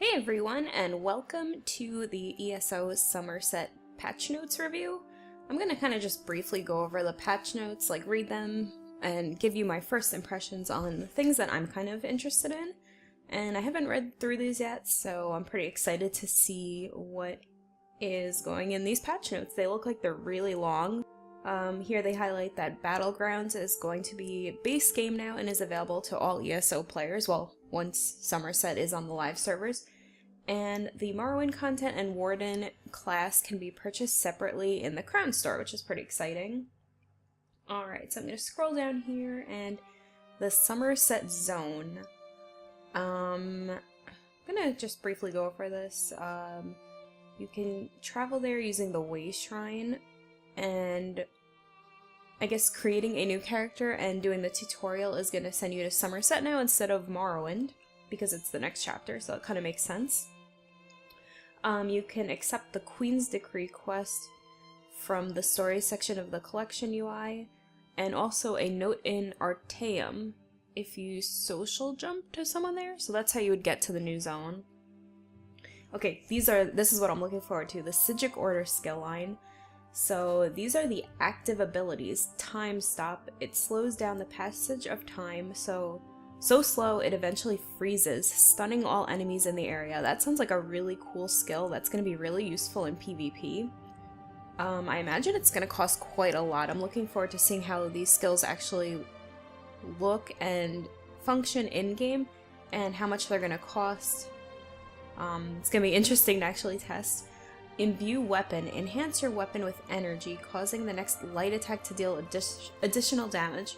Hey everyone, and welcome to the ESO Summerset patch notes review. I'm gonna kind of just briefly go over the patch notes, like read them, and give you my first impressions on the things that I'm kind of interested in. And I haven't read through these yet, so I'm pretty excited to see what is going in these patch notes. They look like they're really long. Here they highlight that Battlegrounds is going to be base game now and is available to all ESO players, well, once Somerset is on the live servers. And the Morrowind content and Warden class can be purchased separately in the Crown store, which is pretty exciting. Alright, so I'm going to scroll down here, and the Somerset Zone. I'm going to just briefly go over this. You can travel there using the Way Shrine, and I guess creating a new character and doing the tutorial is going to send you to Somerset now instead of Morrowind, because it's the next chapter, so it kind of makes sense. You can accept the Queen's Decree quest from the story section of the collection UI, and also a note in Artaeum if you social jump to someone there, so that's how you would get to the new zone. Okay, this is what I'm looking forward to, the Citric Order skill line. So these are the active abilities. Time Stop. It slows down the passage of time, so slow it eventually freezes, stunning all enemies in the area. That sounds like a really cool skill that's going to be really useful in PvP. I imagine it's going to cost quite a lot. I'm looking forward to seeing how these skills actually look and function in-game, and how much they're going to cost. It's going to be interesting to actually test. Imbue Weapon. Enhance your weapon with energy, causing the next light attack to deal additional damage.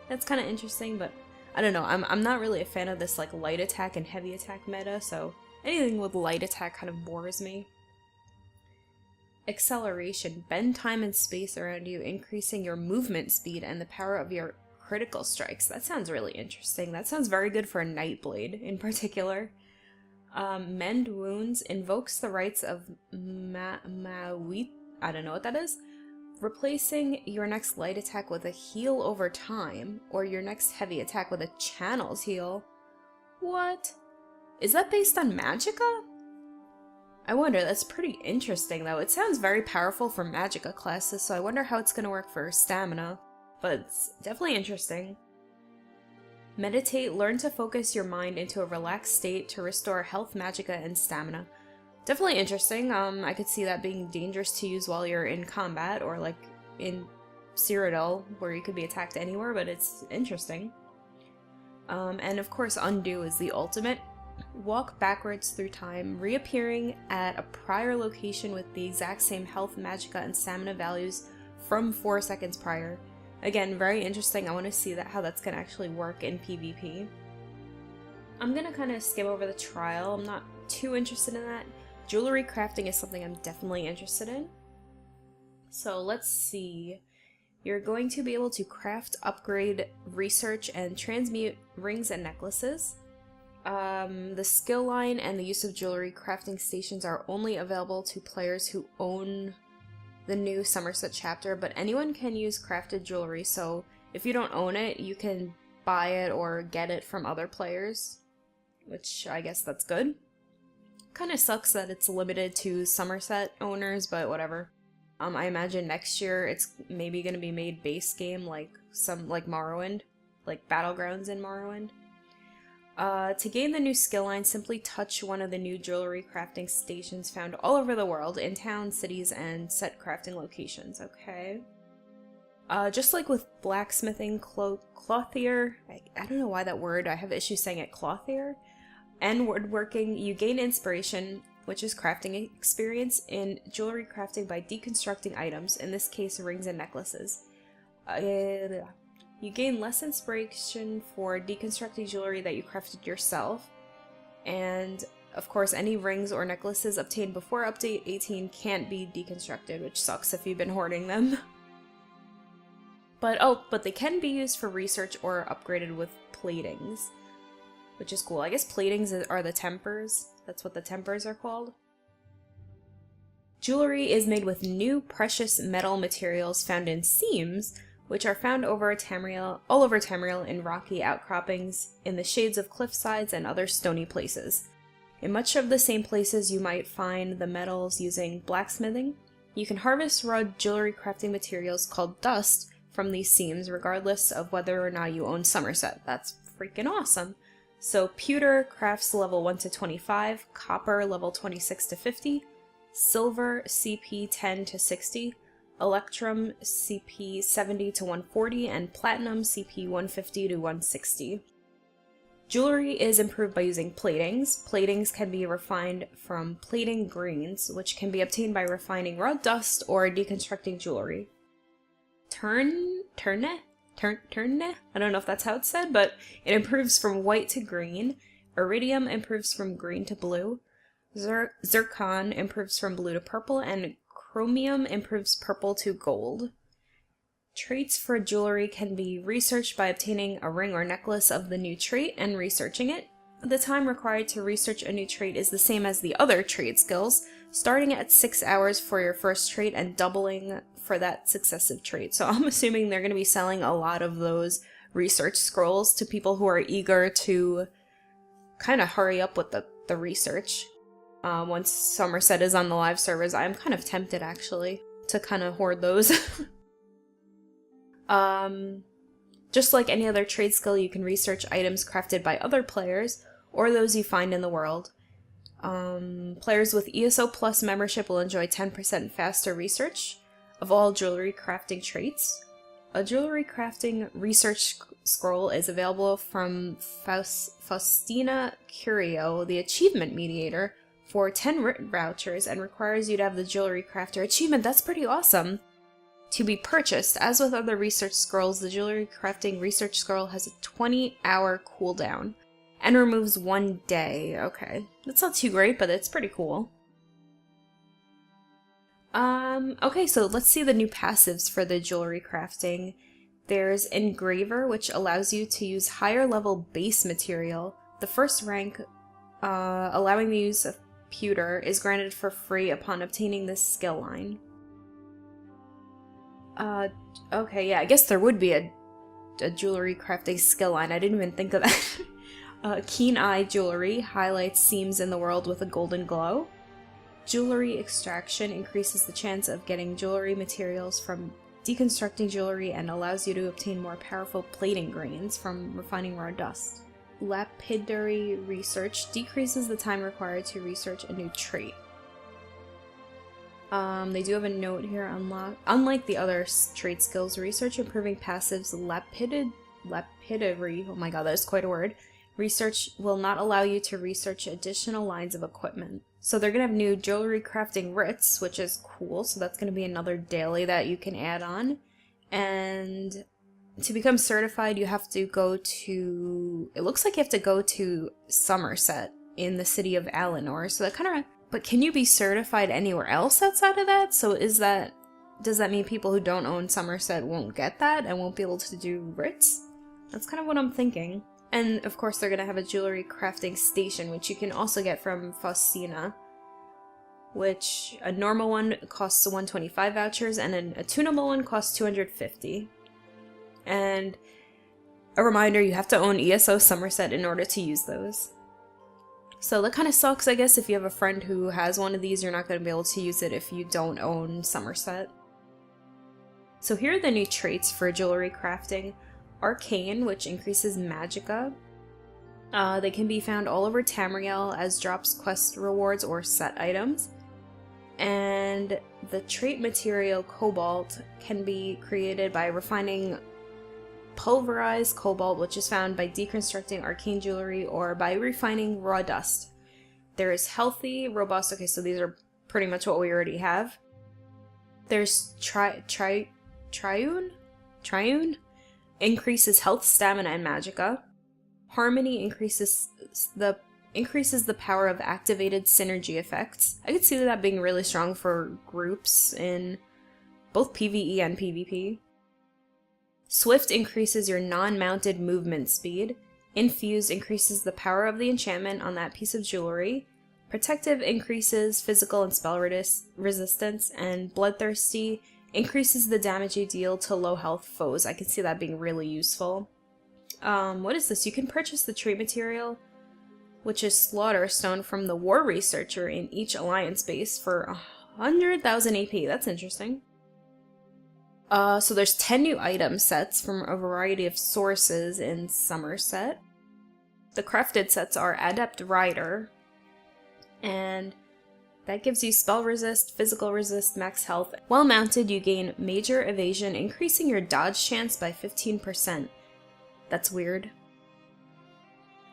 That's kind of interesting, but I don't know. I'm not really a fan of this like light attack and heavy attack meta, so anything with light attack kind of bores me. Acceleration. Bend time and space around you, increasing your movement speed and the power of your critical strikes. That sounds really interesting. That sounds very good for Nightblade in particular. Mend Wounds. Invokes the rights of Mawit. I don't know what that is. Replacing your next light attack with a heal over time, or your next heavy attack with a channels heal. What? Is that based on Magicka? I wonder, that's pretty interesting though. It sounds very powerful for Magicka classes, so I wonder how it's gonna work for stamina. But it's definitely interesting. Meditate. Learn to focus your mind into a relaxed state to restore health, magicka, and stamina. Definitely interesting. I could see that being dangerous to use while you're in combat, or like in Cyrodiil, where you could be attacked anywhere, but it's interesting. And of course, Undo is the ultimate. Walk backwards through time, reappearing at a prior location with the exact same health, magicka, and stamina values from 4 seconds prior. Again, very interesting. I want to see how that's going to actually work in PvP. I'm going to kind of skim over the trial. I'm not too interested in that. Jewelry crafting is something I'm definitely interested in. So let's see. You're going to be able to craft, upgrade, research, and transmute rings and necklaces. The skill line and the use of jewelry crafting stations are only available to players who own the new Summerset Chapter, but anyone can use crafted jewelry, so if you don't own it, you can buy it or get it from other players, which I guess that's good. Kind of sucks that it's limited to Somerset owners, but whatever. I imagine next year it's maybe going to be made base game like Morrowind, like Battlegrounds in Morrowind. To gain the new skill line, simply touch one of the new jewelry crafting stations found all over the world, in towns, cities, and set crafting locations, okay? Just like with blacksmithing, clothier, I don't know why that word, I have issues saying it, clothier, and woodworking, you gain inspiration, which is crafting experience, in jewelry crafting by deconstructing items, in this case rings and necklaces. You gain less inspiration for deconstructing jewelry that you crafted yourself, and of course any rings or necklaces obtained before update 18 can't be deconstructed, which sucks if you've been hoarding them. But they can be used for research or upgraded with platings, which is cool. I guess platings are the tempers. That's what the tempers are called. Jewelry is made with new precious metal materials found in seams, which are found all over Tamriel in rocky outcroppings, in the shades of cliff sides and other stony places. In much of the same places you might find the metals using blacksmithing. You can harvest raw jewelry crafting materials called dust from these seams, regardless of whether or not you own Somerset. That's freaking awesome. So pewter crafts level 1 to 25, copper level 26 to 50, silver CP 10 to 60, electrum CP 70 to 140, and platinum CP 150 to 160. Jewelry is improved by using platings. Platings can be refined from plating greens, which can be obtained by refining raw dust or deconstructing jewelry. Terne? I don't know if that's how it's said, but it improves from white to green. Iridium improves from green to blue. Zircon improves from blue to purple, and chromium improves purple to gold. Traits for jewelry can be researched by obtaining a ring or necklace of the new trait and researching it. The time required to research a new trait is the same as the other trait skills, starting at 6 hours for your first trait and doubling for that successive trait. So I'm assuming they're going to be selling a lot of those research scrolls to people who are eager to kind of hurry up with the research. Once Somerset is on the live servers, I'm kind of tempted actually to kind of hoard those. Just like any other trade skill, you can research items crafted by other players or those you find in the world. Players with ESO Plus membership will enjoy 10% faster research of all jewelry crafting traits. A jewelry crafting research scroll is available from Faustina Curio, the achievement mediator, for 10 vouchers and requires you to have the jewelry crafter achievement. That's pretty awesome. To be purchased. As with other research scrolls, the jewelry crafting research scroll has a 20-hour cooldown and removes 1 day. Okay, that's not too great, but it's pretty cool. Okay, so let's see the new passives for the jewelry crafting. There's Engraver, which allows you to use higher level base material. The first rank, allowing the use of pewter, is granted for free upon obtaining this skill line. Okay, yeah, I guess there would be a jewelry crafting skill line. I didn't even think of that. Keen Eye Jewelry highlights seams in the world with a golden glow. Jewelry Extraction increases the chance of getting jewelry materials from deconstructing jewelry and allows you to obtain more powerful plating grains from refining raw dust. Lapidary Research decreases the time required to research a new trait. They do have a note here, unlike the other trait skills, research improving passives lapidary, oh my god, that is quite a word, research will not allow you to research additional lines of equipment. So they're going to have new jewelry crafting writs, which is cool, so that's going to be another daily that you can add on. And to become certified, you have to go to, it looks like you have to go to Somerset in the city of Alinor, so that kind of, but can you be certified anywhere else outside of that? So does that mean people who don't own Somerset won't get that and won't be able to do writs? That's kind of what I'm thinking. And of course they're going to have a jewelry crafting station, which you can also get from Faustina, which a normal one costs 125 vouchers and a tunable one costs 250. And a reminder, you have to own ESO Summerset in order to use those. So that kind of sucks, I guess, if you have a friend who has one of these, you're not going to be able to use it if you don't own Somerset. So here are the new traits for jewelry crafting. Arcane, which increases magicka. They can be found all over Tamriel as drops, quest rewards, or set items. And the trait material Cobalt can be created by refining pulverized cobalt, which is found by deconstructing arcane jewelry or by refining raw dust. There is healthy, robust, okay, so these are pretty much what we already have. There's triune, increases health, stamina, and magicka. Harmony increases the power of activated synergy effects. I could see that being really strong for groups in both PvE and PvP. Swift increases your non-mounted movement speed. Infused increases the power of the enchantment on that piece of jewelry. Protective increases physical and spell resistance. And Bloodthirsty increases the damage you deal to low health foes. I can see that being really useful. What is this? You can purchase the trait material which is Slaughter Stone from the War Researcher in each alliance base for 100,000 AP. That's interesting. So there's 10 new item sets from a variety of sources in Somerset. The crafted sets are Adept Rider, and that gives you spell resist, physical resist, max health. While mounted, you gain major evasion, increasing your dodge chance by 15%. That's weird.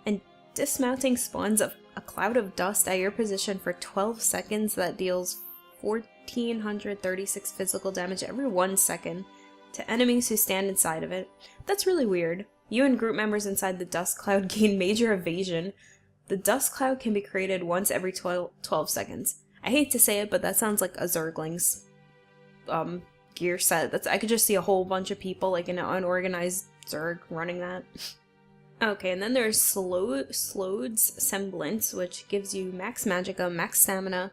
And dismounting spawns a cloud of dust at your position for 12 seconds that deals 1,436 physical damage every 1 second to enemies who stand inside of it. That's really weird. You and group members inside the dust cloud gain major evasion. The dust cloud can be created once every 12 seconds. I hate to say it, but that sounds like a Zergling's gear set. I could just see a whole bunch of people, like in an unorganized Zerg, running that. Okay, and then there's Slod's Semblance, which gives you max magicka, max stamina,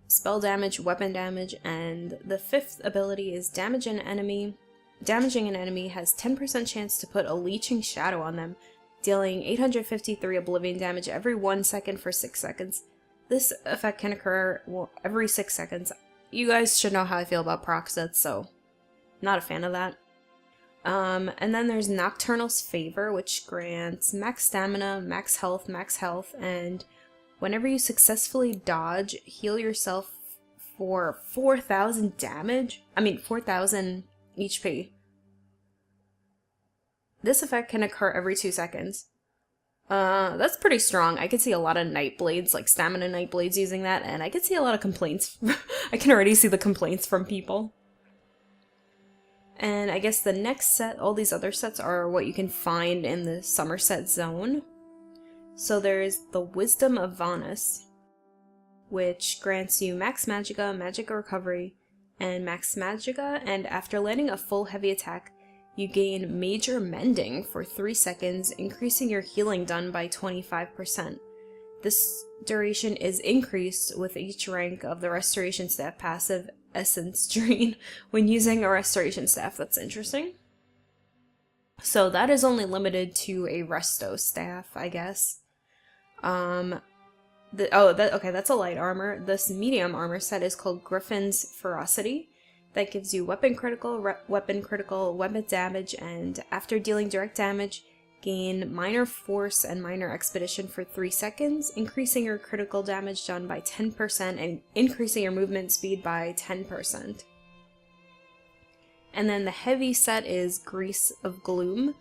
spell damage, weapon damage, and the 5th ability is Damaging an enemy has 10% chance to put a Leeching Shadow on them, dealing 853 oblivion damage every 1 second for 6 seconds. This effect can occur every 6 seconds. You guys should know how I feel about proc sets, so not a fan of that. And then there's Nocturnal Favor, which grants max stamina, max health, and whenever you successfully dodge, heal yourself for 4,000 damage. 4,000 HP. This effect can occur every 2 seconds. That's pretty strong. I could see a lot of Nightblades, like stamina Nightblades using that, and I could see a lot of complaints. I can already see the complaints from people. And I guess the next set, all these other sets are what you can find in the Somerset zone. So there's the Wisdom of Vanus, which grants you max magicka, magic recovery, and max magicka, and after landing a full heavy attack, you gain major mending for 3 seconds, increasing your healing done by 25%. This duration is increased with each rank of the Restoration Staff passive Essence Drain when using a Restoration Staff. That's interesting. So that is only limited to a Resto Staff, I guess. Okay, that's a light armor. This medium armor set is called Griffins Ferocity. That gives you weapon critical, weapon damage, and after dealing direct damage, gain minor force and minor expedition for 3 seconds, increasing your critical damage done by 10% and increasing your movement speed by 10%. And then the heavy set is Grease of Gloom.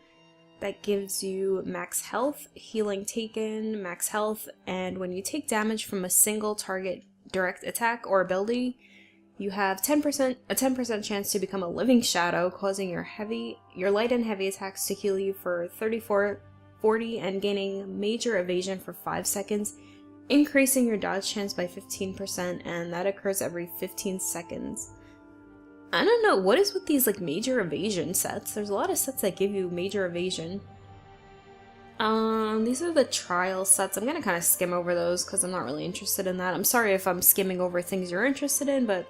That gives you max health, healing taken, max health, and when you take damage from a single target direct attack or ability, you have a 10% chance to become a living shadow, causing your light and heavy attacks to heal you for 40, and gaining major evasion for 5 seconds, increasing your dodge chance by 15%, and that occurs every 15 seconds. I don't know, what is with these major evasion sets? There's a lot of sets that give you major evasion. These are the trial sets. I'm gonna kind of skim over those because I'm not really interested in that. I'm sorry if I'm skimming over things you're interested in, but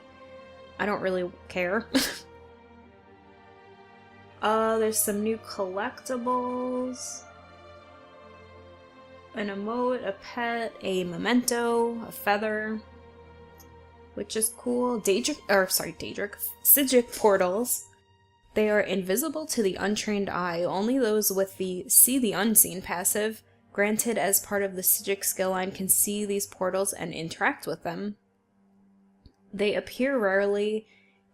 I don't really care. There's some new collectibles. An emote, a pet, a memento, a feather, which is cool. Citric portals. They are invisible to the untrained eye. Only those with the See the Unseen passive, granted as part of the Citric skill line, can see these portals and interact with them. They appear rarely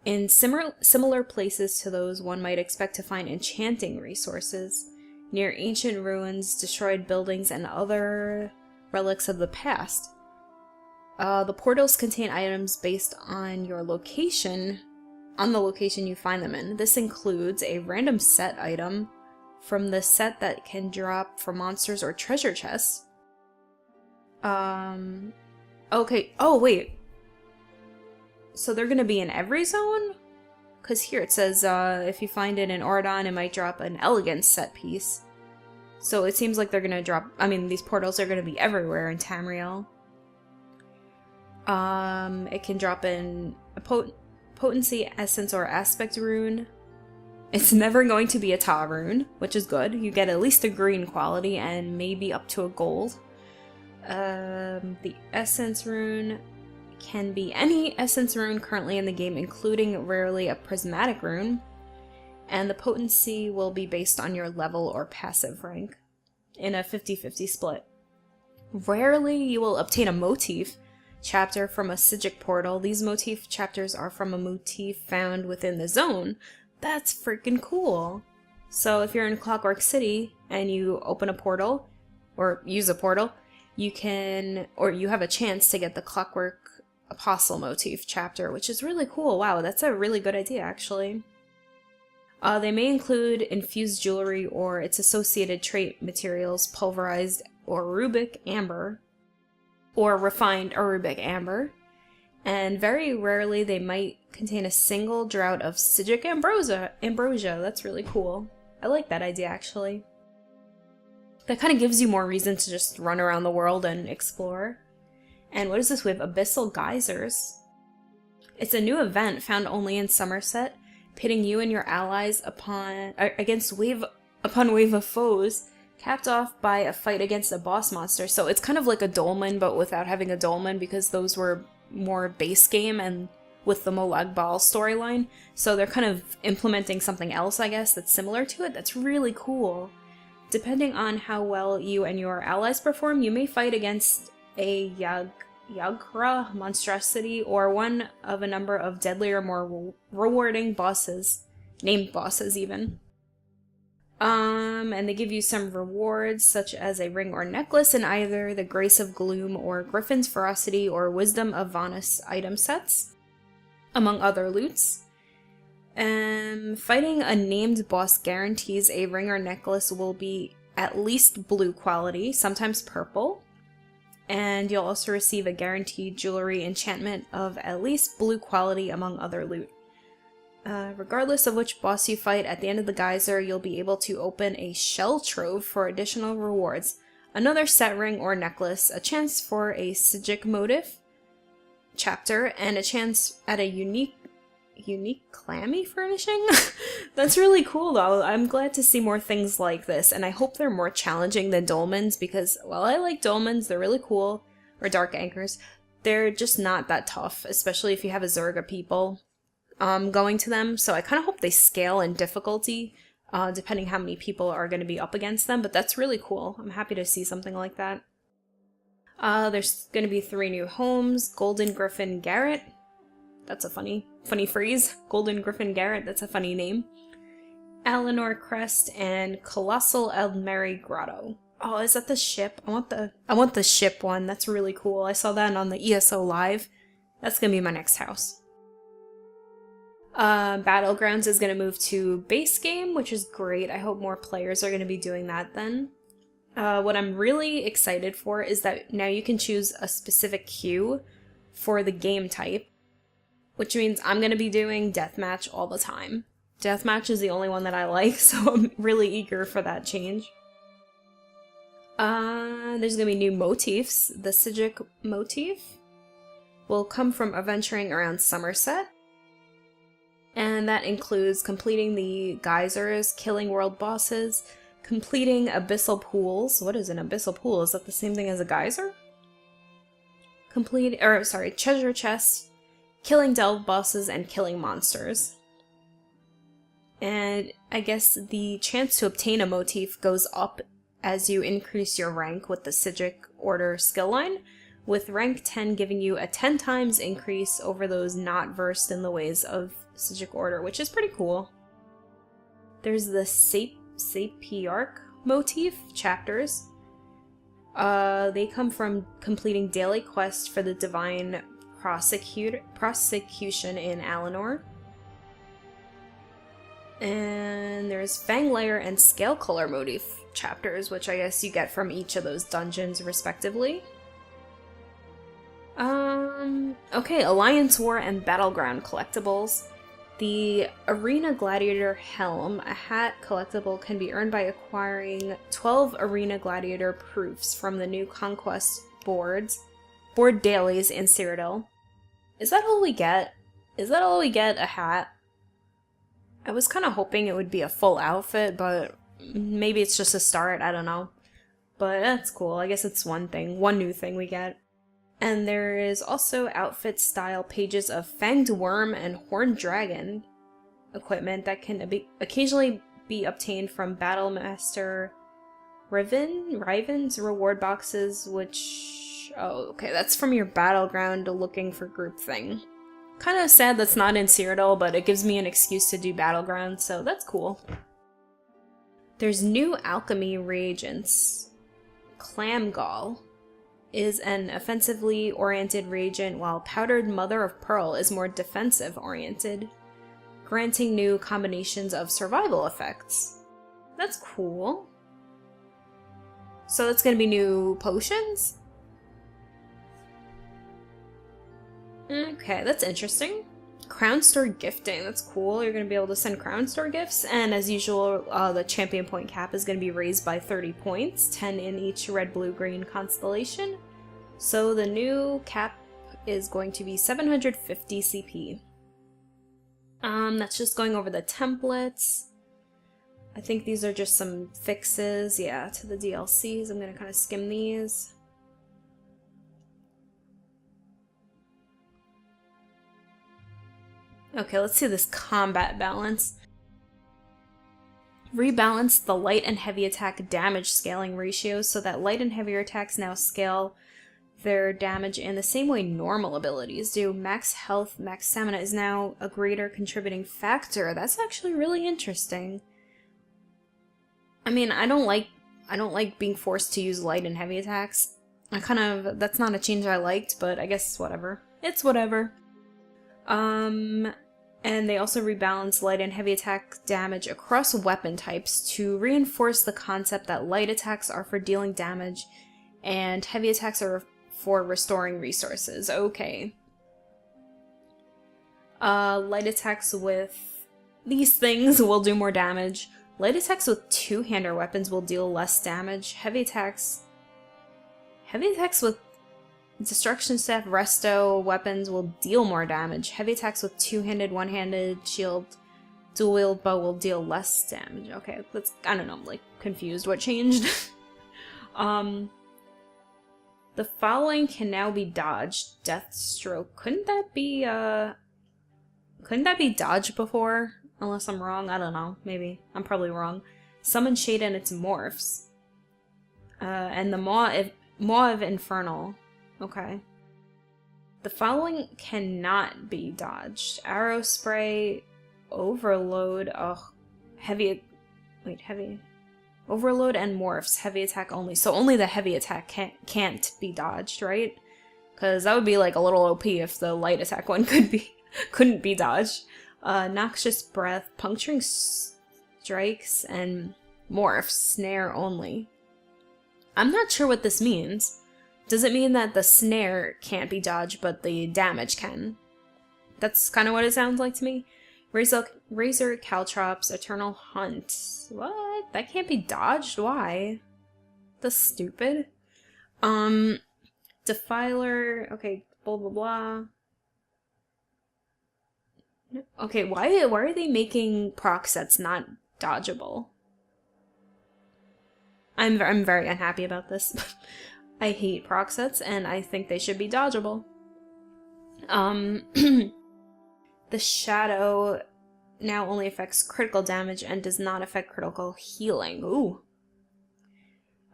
in similar places to those one might expect to find enchanting resources, near ancient ruins, destroyed buildings, and other relics of the past. The portals contain items based on your location, on the location you find them in. This includes a random set item from the set that can drop for monsters or treasure chests. Okay, oh wait. So they're gonna be in every zone? Because here it says, if you find it in Ordon, it might drop an elegance set piece. So it seems like they're gonna drop, these portals are gonna be everywhere in Tamriel. It can drop in a potency, essence, or aspect rune. It's never going to be a Ta rune, which is good. You get at least a green quality and maybe up to a gold. The Essence Rune can be any Essence Rune currently in the game, including rarely a Prismatic Rune. And the potency will be based on your level or passive rank in a 50-50 split. Rarely you will obtain a Motif Chapter from a Citric portal. These Motif Chapters are from a motif found within the zone. That's freaking cool! So if you're in Clockwork City and you open a portal, or use a portal, you can, or you have a chance to get the Clockwork Apostle Motif Chapter, which is really cool. Wow, that's a really good idea, actually. They may include infused jewelry or its associated trait materials, pulverized Arubic amber, or refined Arubic amber, and very rarely they might contain a single draught of Citric ambrosia. That's really cool. I like that idea, actually. That kind of gives you more reason to just run around the world and explore. And what is this? We have Abyssal Geysers. It's a new event found only in Somerset, pitting you and your allies against wave upon wave of foes, capped off by a fight against a boss monster. So it's kind of like a dolmen, but without having a dolmen, because those were more base game and with the Molag Bal storyline. So they're kind of implementing something else, I guess, that's similar to it. That's really cool. Depending on how well you and your allies perform, you may fight against a Yagra monstrosity, or one of a number of deadlier, more rewarding bosses, named bosses even. And they give you some rewards, such as a ring or necklace in either the Grace of Gloom or Griffins Ferocity or Wisdom of Vanus item sets, among other loots. Fighting a named boss guarantees a ring or necklace will be at least blue quality, sometimes purple. And you'll also receive a guaranteed jewelry enchantment of at least blue quality, among other loot. Regardless of which boss you fight, at the end of the geyser, you'll be able to open a shell trove for additional rewards, another set ring or necklace, a chance for a Citric Motif Chapter, and a chance at a unique clammy furnishing? That's really cool, though. I'm glad to see more things like this, and I hope they're more challenging than dolmens, because while I like dolmens, they're really cool, or dark anchors, they're just not that tough, especially if you have a Zerga people going to them. So I kind of hope they scale in difficulty, depending how many people are going to be up against them, but that's really cool. I'm happy to see something like that. There's going to be 3 new homes. Golden Griffin Garret. That's a funny phrase. Golden Griffin Garret, that's a funny name. Alinor Crest and Colossal Eldmeri Grotto. Oh, is that the ship? I want the ship one. That's really cool. I saw that on the ESO Live. That's gonna be my next house. Battlegrounds is gonna move to base game, which is great. I hope more players are gonna be doing that then. What I'm really excited for is that now you can choose a specific queue for the game type, which means I'm going to be doing deathmatch all the time. Deathmatch is the only one that I like, so I'm really eager for that change. There's going to be new motifs. The Citric motif will come from adventuring around Somerset, and that includes completing the geysers, killing world bosses, completing abyssal pools. What is an abyssal pool? Is that the same thing as a geyser? Treasure chests, killing delve bosses, and killing monsters. And I guess the chance to obtain a motif goes up as you increase your rank with the Citric Order skill line, with rank 10 giving you a 10 times increase over those not versed in the ways of Citric Order, which is pretty cool. There's the Sapiarch Motif Chapters. They come from completing daily quests for the Divine Prosecution in Alinor. And there's Fanglayer and Scale Color Motif Chapters, which I guess you get from each of those dungeons respectively. Okay, Alliance War and Battleground Collectibles. The Arena Gladiator Helm, a hat collectible, can be earned by acquiring 12 Arena Gladiator proofs from the new Conquest board dailies in Cyrodiil. Is that all we get? Is that all we get, a hat? I was kind of hoping it would be a full outfit, but maybe it's just a start, I don't know. but that's cool. I guess it's one new thing we get. And there is also outfit style pages of Fanged Worm and Horned Dragon equipment that can occasionally be obtained from Battlemaster Riven's reward boxes, which... oh, okay, that's from your Battleground looking for group thing. Kind of sad that's not in Cyrodiil, but it gives me an excuse to do Battlegrounds, so that's cool. There's new Alchemy Reagents. Clamgall is an offensively oriented reagent, while Powdered Mother of Pearl is more defensive oriented, granting new combinations of survival effects. That's cool. So that's gonna be new potions? Okay, that's interesting. Crown Store gifting, that's cool. You're going to be able to send Crown Store gifts, and as usual, the champion point cap is going to be raised by 30 points, 10 in each red, blue, green constellation. So the new cap is going to be 750 CP. That's just going over the templates. I think these are just some fixes, yeah, to the DLCs. I'm going to kind of skim these. Okay, let's see this combat balance. Rebalance the light and heavy attack damage scaling ratios so that light and heavier attacks now scale their damage in the same way normal abilities do. Max health, max stamina is now a greater contributing factor. That's actually really interesting. I mean, I don't like being forced to use light and heavy attacks. That's not a change I liked, but I guess whatever. It's whatever. And they also rebalance light and heavy attack damage across weapon types to reinforce the concept that light attacks are for dealing damage and heavy attacks are for restoring resources. Okay. Light attacks with these things will do more damage. Light attacks with two-hander weapons will deal less damage. Heavy attacks with Destruction Staff Resto weapons will deal more damage. Heavy attacks with two-handed, one-handed shield, dual-wield bow will deal less damage. Okay, I don't know, I'm like confused what changed. The following can now be dodged. Deathstroke. Couldn't that be dodged before? Unless I'm wrong, I don't know. Maybe. I'm probably wrong. Summon Shade and its morphs. And the Maw of Infernal. Okay. The following cannot be dodged. Arrow Spray, Overload, Heavy. Overload and Morphs, heavy attack only. So only the heavy attack can't be dodged, right? Because that would be like a little OP if the light attack one couldn't be dodged. Noxious Breath, Puncturing Strikes, and Morphs, snare only. I'm not sure what this means. Does it mean that the snare can't be dodged, but the damage can? That's kind of what it sounds like to me. Razor Caltrops, Eternal Hunt. What? That can't be dodged? Why? That's stupid. Defiler. Okay, blah blah blah. Okay, why are they making proc sets not dodgeable? I'm very unhappy about this. I hate proc sets, and I think they should be dodgeable. The Shadow now only affects critical damage and does not affect critical healing. Ooh.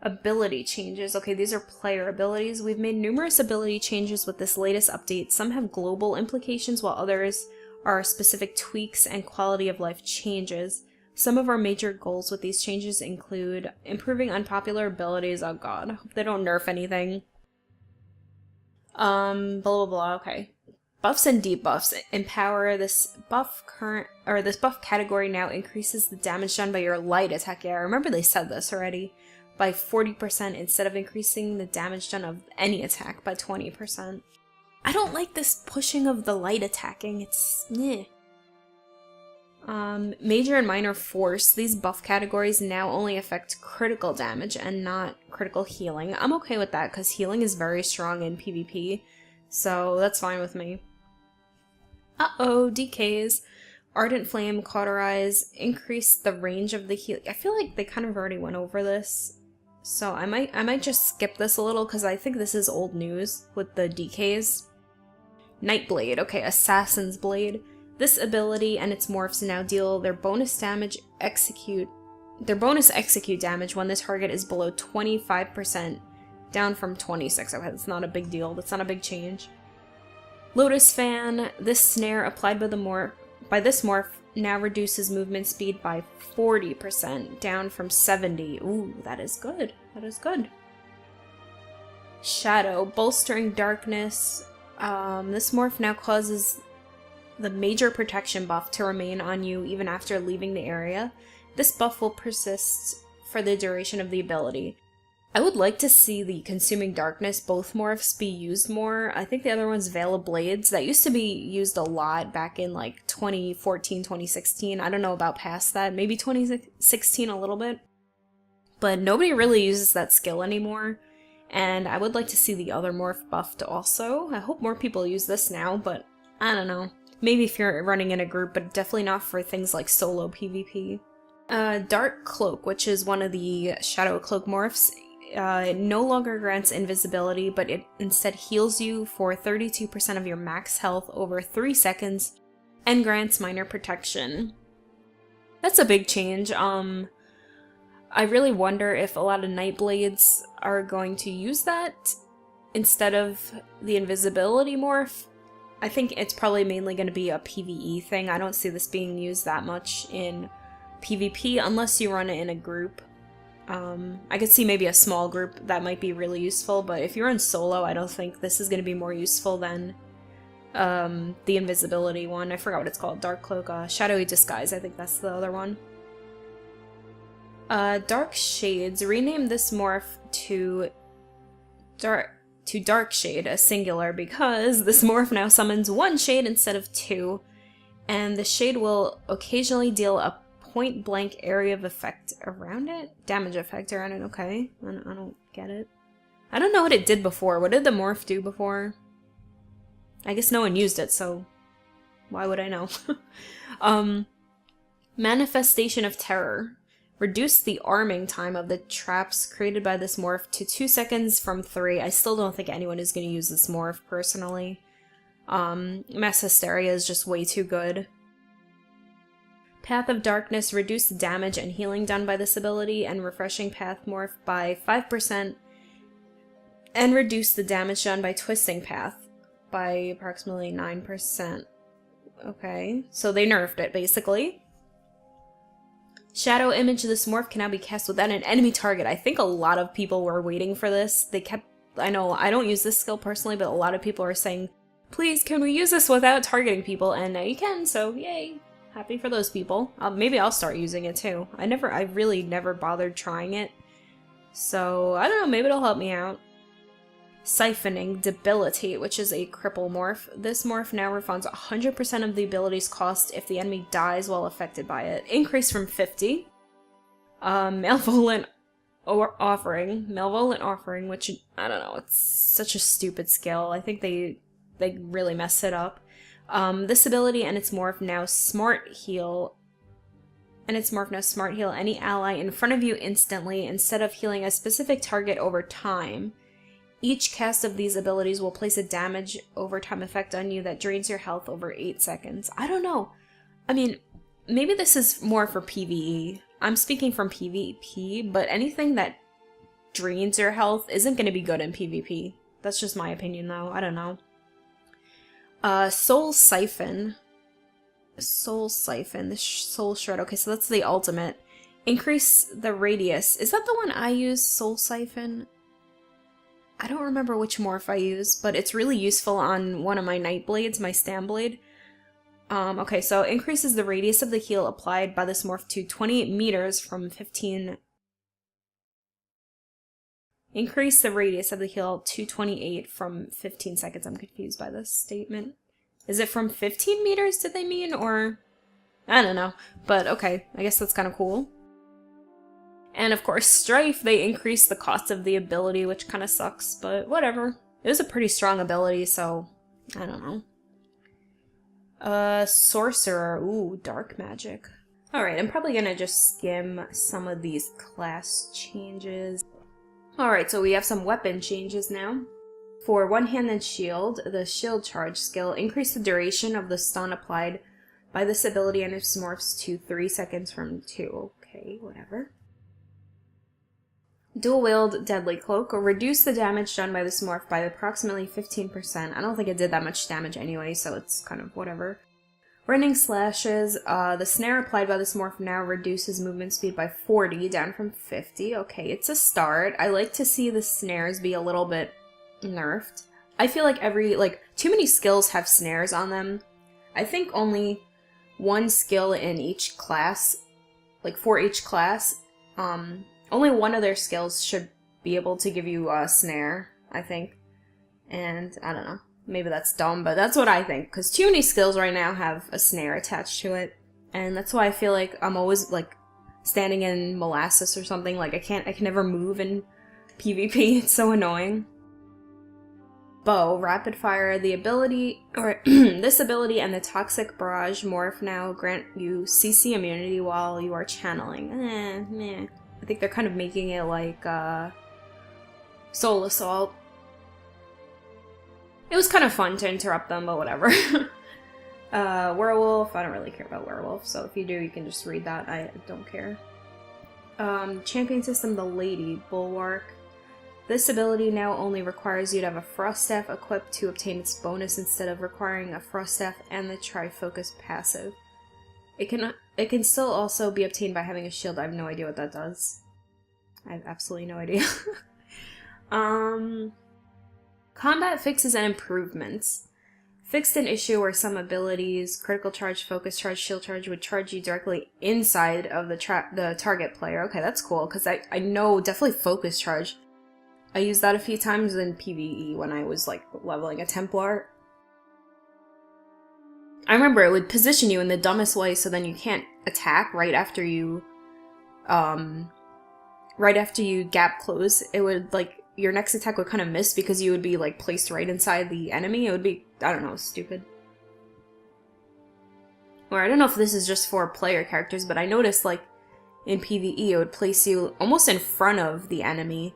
Ability changes. Okay, these are player abilities. We've made numerous ability changes with this latest update. Some have global implications, while others are specific tweaks and quality of life changes. Some of our major goals with these changes include improving unpopular abilities. Oh god, hope they don't nerf anything. Blah blah blah, okay. Buffs and debuffs. Empower. This buff category now increases the damage done by your light attack. Yeah, I remember they said this already. By 40% instead of increasing the damage done of any attack by 20%. I don't like this pushing of the light attacking. It's meh. Major and minor force. These buff categories now only affect critical damage and not critical healing. I'm okay with that because healing is very strong in PvP, so that's fine with me. Decays. Ardent Flame, Cauterize, increase the range of the heal. I feel like they kind of already went over this. So I might just skip this a little because I think this is old news with the decays. Nightblade, okay, Assassin's Blade. This ability and its morphs now deal their bonus execute damage when the target is below 25%, down from 26. Okay, that's not a big deal. That's not a big change. Lotus Fan, this snare applied by this morph now reduces movement speed by 40%, down from 70. Ooh, that is good. That is good. Shadow, bolstering darkness. This morph now causes the major protection buff to remain on you even after leaving the area. This buff will persist for the duration of the ability. I would like to see the Consuming Darkness, both morphs, be used more. I think the other one's Veil of Blades. That used to be used a lot back in like 2014, 2016. I don't know about past that. Maybe 2016 a little bit. But nobody really uses that skill anymore. And I would like to see the other morph buffed also. I hope more people use this now, but I don't know. Maybe if you're running in a group, but definitely not for things like solo PvP. Dark Cloak, which is one of the Shadow Cloak morphs. It no longer grants invisibility, but it instead heals you for 32% of your max health over 3 seconds, and grants minor protection. That's a big change. I really wonder if a lot of Nightblades are going to use that instead of the invisibility morph. I think it's probably mainly going to be a PvE thing. I don't see this being used that much in PvP unless you run it in a group. I could see maybe a small group that might be really useful, but if you're in solo, I don't think this is going to be more useful than the invisibility one. I forgot what it's called. Dark Cloak, Shadowy Disguise, I think that's the other one. Dark Shades. Rename this morph to Dark Shade, a singular, because this morph now summons 1 shade instead of 2, and the shade will occasionally deal a point-blank area of effect around it? Damage effect around it, okay. I don't get it. I don't know what it did before. What did the morph do before? I guess no one used it, so why would I know? Manifestation of Terror. Reduce the arming time of the traps created by this morph to 2 seconds from 3. I still don't think anyone is going to use this morph, personally. Mass Hysteria is just way too good. Path of Darkness, reduce the damage and healing done by this ability, and Refreshing Path morph by 5%, and reduce the damage done by Twisting Path by approximately 9%. Okay, so they nerfed it, basically. Shadow Image, this morph can now be cast without an enemy target. I think a lot of people were waiting for this. I know I don't use this skill personally, but a lot of people are saying, please, can we use this without targeting people? And now you can, so yay. Happy for those people. Maybe I'll start using it too. I really never bothered trying it. So, I don't know, maybe it'll help me out. Siphoning Debilitate, which is a cripple morph. This morph now refunds 100% of the ability's cost if the enemy dies while affected by it. Increase from 50. Malevolent Offering, which, I don't know, it's such a stupid skill. I think they really messed it up. This ability and its morph now Smart Heal any ally in front of you instantly instead of healing a specific target over time. Each cast of these abilities will place a damage over time effect on you that drains your health over 8 seconds. I don't know. I mean, maybe this is more for PvE. I'm speaking from PvP, but anything that drains your health isn't going to be good in PvP. That's just my opinion, though. I don't know. Soul Siphon. The Soul Shred. Okay, so that's the ultimate. Increase the radius. Is that the one I use, Soul Siphon? I don't remember which morph I use, but it's really useful on one of my Nightblades, my Stamblade. Okay, so increases the radius of the heal applied by this morph to 28 meters from 15... Increase the radius of the heal to 28 from 15 seconds. I'm confused by this statement. Is it from 15 meters, did they mean, or... I don't know, but okay, I guess that's kind of cool. And of course, Strife, they increase the cost of the ability, which kind of sucks, but whatever. It was a pretty strong ability, so I don't know. Sorcerer. Ooh, Dark Magic. Alright, I'm probably gonna just skim some of these class changes. Alright, so we have some weapon changes now. For one-handed shield, the shield charge skill increase the duration of the stun applied by this ability and its morphs to 3 seconds from 2. Okay, whatever. Dual-wield Deadly Cloak, or reduce the damage done by this morph by approximately 15%. I don't think it did that much damage anyway, so it's kind of whatever. Rending Slashes, the snare applied by this morph now reduces movement speed by 40, down from 50. Okay, it's a start. I like to see the snares be a little bit nerfed. I feel like too many skills have snares on them. I think only one skill in each class, for each class, only one of their skills should be able to give you a snare, I think. And, I don't know. Maybe that's dumb, but that's what I think. Because too many skills right now have a snare attached to it. And that's why I feel like I'm always, standing in molasses or something. I can never move in PvP. It's so annoying. Bow, Rapid Fire, the ability, or this ability and the Toxic Barrage morph now grant you CC immunity while you are channeling. Meh. I think they're kind of making it like, Soul Assault. It was kind of fun to interrupt them, but whatever. Werewolf, I don't really care about Werewolf, so if you do, you can just read that. I don't care. Champion System, the Lady, Bulwark. This ability now only requires you to have a Frost Staff equipped to obtain its bonus instead of requiring a Frost Staff and the Trifocus passive. It can still also be obtained by having a shield. I have no idea what that does. I have absolutely no idea. Combat fixes and improvements. Fixed an issue where some abilities, critical charge, focus charge, shield charge, would charge you directly inside of the target player. Okay, that's cool, because I know definitely focus charge. I used that a few times in PvE when I was leveling a Templar. I remember it would position you in the dumbest way so then you can't attack right after you gap close. It would your next attack would kind of miss because you would be placed right inside the enemy. It would be, I don't know, stupid. Or I don't know if this is just for player characters, but I noticed in PvE it would place you almost in front of the enemy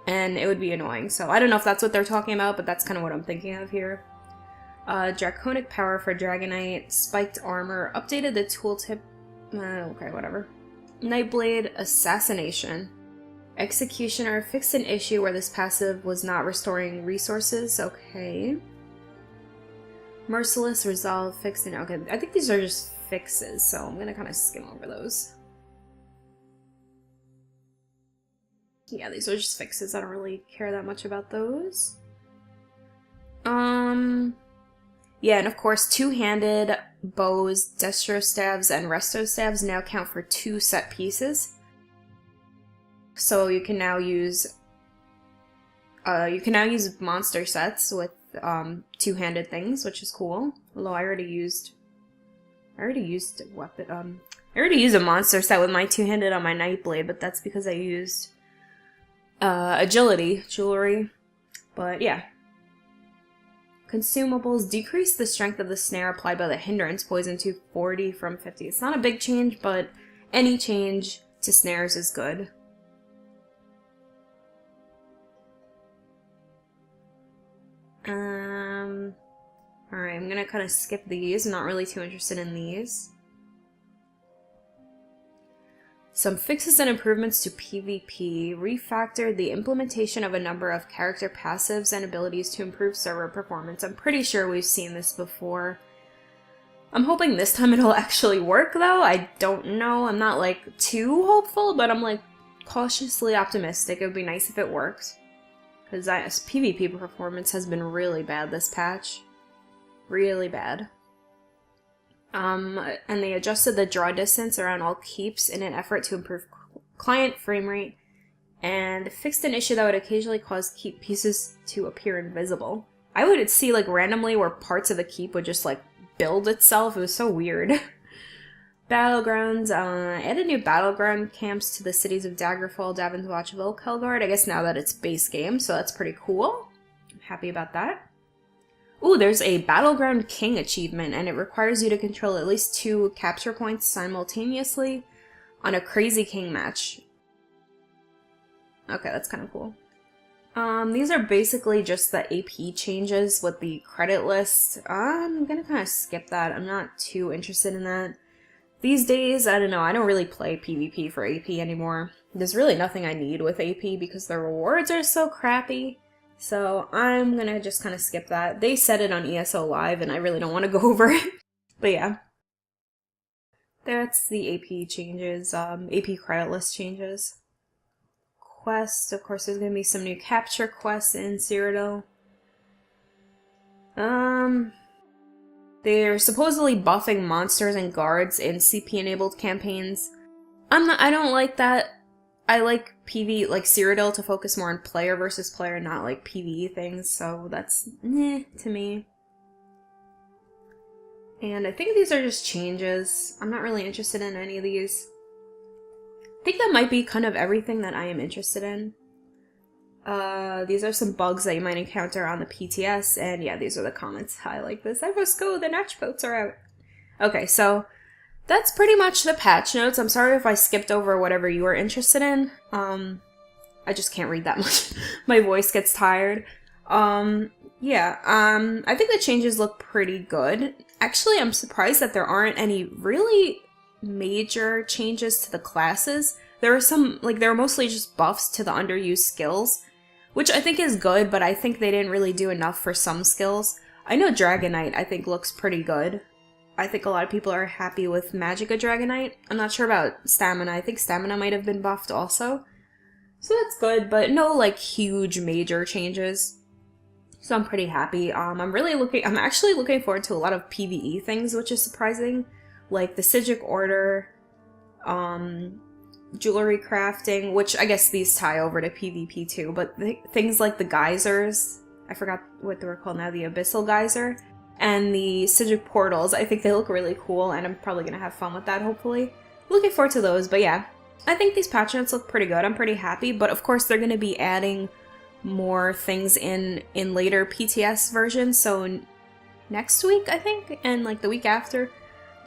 and it would be annoying. So I don't know if that's what they're talking about, but that's kind of what I'm thinking of here. Draconic Power for Dragonite, Spiked Armor, updated the tooltip, okay, whatever. Nightblade, Assassination. Executioner, fixed an issue where this passive was not restoring resources, okay. Merciless, Resolve, fixed an, okay, I think these are just fixes, so I'm gonna kind of skim over those. Yeah, these are just fixes, I don't really care that much about those. Yeah, and of course, two-handed bows, Destro Staves, and Resto Staves now count for 2 set pieces. So you can now use monster sets with two-handed things, which is cool. Although I already used a monster set with my two-handed on my Nightblade, but that's because I used agility jewelry. But yeah. Consumables, decrease the strength of the snare applied by the hindrance poison to 40 from 50. It's not a big change, but any change to snares is good. Alright, I'm gonna kind of skip these. I'm not really too interested in these. Some fixes and improvements to PvP refactored the implementation of a number of character passives and abilities to improve server performance. I'm pretty sure we've seen this before. I'm hoping this time it'll actually work, though. I don't know. I'm not, too hopeful, but I'm, cautiously optimistic. It would be nice if it worked. Because PvP performance has been really bad this patch. Really bad. And they adjusted the draw distance around all keeps in an effort to improve client frame rate, and fixed an issue that would occasionally cause keep pieces to appear invisible. I would see, randomly where parts of the keep would just, build itself. It was so weird. Battlegrounds, added new battleground camps to the cities of Daggerfall, Daventwatch, Vilkelgard. I guess now that it's base game, so that's pretty cool. I'm happy about that. Ooh, there's a Battleground King achievement, and it requires you to control at least 2 capture points simultaneously on a Crazy King match. Okay, that's kind of cool. These are basically just the AP changes with the credit list. I'm gonna kind of skip that. I'm not too interested in that. These days, I don't know, I don't really play PvP for AP anymore. There's really nothing I need with AP because the rewards are so crappy. So I'm gonna just kind of skip that. They said it on ESO Live and I really don't want to go over it. But yeah. That's the AP changes, AP credit list changes. Quests, of course there's gonna be some new capture quests in Cyrodiil. They're supposedly buffing monsters and guards in CP enabled campaigns. I don't like that. I like PV, like Cyrodiil, to focus more on player versus player, not like PvE things, so that's to me. And I think these are just changes. I'm not really interested in any of these. I think that might be kind of everything that I am interested in. These are some bugs that you might encounter on the PTS, and yeah, these are the comments. I like this. Go, the Natch boats are out. Okay, so that's pretty much the patch notes. I'm sorry if I skipped over whatever you were interested in. I just can't read that much. My voice gets tired. Yeah, I think the changes look pretty good. Actually, I'm surprised that there aren't any really major changes to the classes. There are some, like, there are mostly just buffs to the underused skills, which I think is good, but I think they didn't really do enough for some skills. I know Dragonite, I think, looks pretty good. I think a lot of people are happy with Magicka Dragonite. I'm not sure about Stamina. I think Stamina might have been buffed also. So that's good, but no, like, huge major changes. So I'm pretty happy. I'm actually looking forward to a lot of PvE things, which is surprising. Like the Citric Order, jewelry crafting, which I guess these tie over to PvP too, but things like the Geysers, I forgot what they were called now, the Abyssal Geyser, and the Citric Portals, I think they look really cool, and I'm probably gonna have fun with that, hopefully. Looking forward to those, but yeah. I think these patch notes look pretty good, I'm pretty happy, but of course they're gonna be adding more things in later PTS versions, so next week, I think, and like the week after,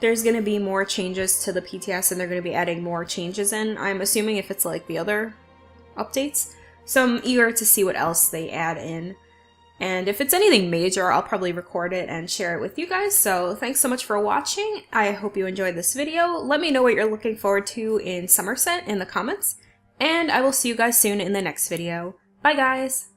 there's going to be more changes to the PTS and they're going to be adding more changes in, I'm assuming, if it's like the other updates. So I'm eager to see what else they add in. And if it's anything major, I'll probably record it and share it with you guys. So thanks so much for watching. I hope you enjoyed this video. Let me know what you're looking forward to in Summerset in the comments. And I will see you guys soon in the next video. Bye guys!